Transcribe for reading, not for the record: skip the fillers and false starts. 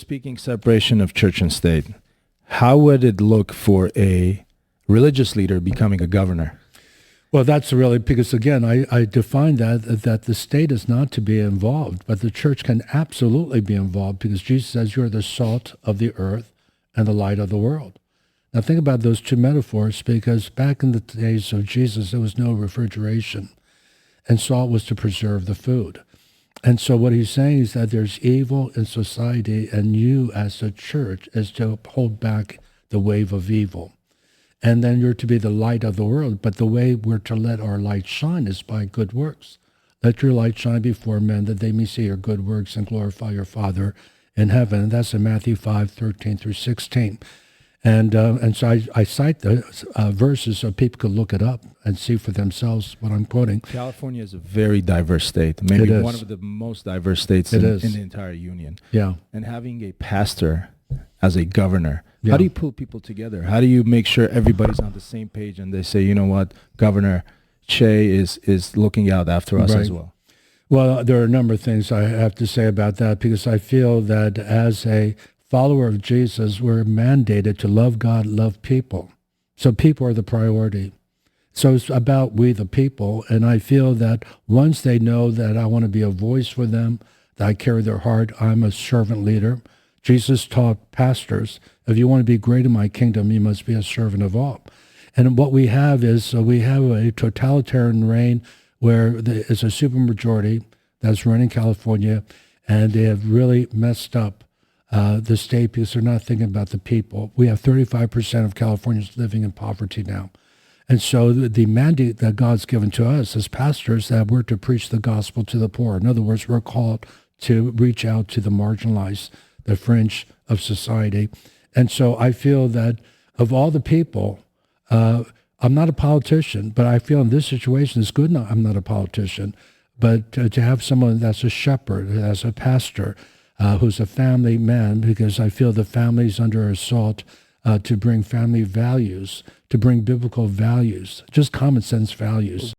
Speaking separation of church and state, how would it look for a religious leader becoming a governor? Well, that's really because, again, I define that the state is not to be involved, but the church can absolutely be involved because Jesus says you're the salt of the earth and the light of the world. Now, think about those two metaphors because back in the days of Jesus, there was no refrigeration, and salt was to preserve the food. And so what he's saying is that there's evil in society, and you as a church is to hold back the wave of evil. And then you're to be the light of the world. But the way we're to let our light shine is by good works. Let your light shine before men that they may see your good works and glorify your Father in heaven. And that's in Matthew 5:13-16. And so I cite the verses so people could look it up and see for themselves what I'm quoting. California is a very diverse state, maybe one of the most diverse states in the entire union. Yeah. And having a pastor as a governor, how do you pull people together? How do you make sure everybody's on the same page and they say, you know what, Governor Ché is looking out after us as well? Well, there are a number of things I have to say about that because I feel that as a follower of Jesus, we're mandated to love God, love people. So people are the priority. So it's about we the people. And I feel that once they know that I want to be a voice for them, that I carry their heart, I'm a servant leader. Jesus taught pastors, if you want to be great in my kingdom, you must be a servant of all. And what we have is we have a totalitarian reign where it's a supermajority that's running California, and they have really messed up the state because they're not thinking about the people. We have 35% of Californians living in poverty now. And so the mandate that God's given to us as pastors that we're to preach the gospel to the poor. In other words, we're called to reach out to the marginalized, the fringe of society. And so I feel that of all the people, I'm not a politician, but I feel in this situation it's good I'm not a politician, but to have someone that's a shepherd, as a pastor, who's a family man, because I feel the family's under assault to bring family values, to bring biblical values, just common sense values.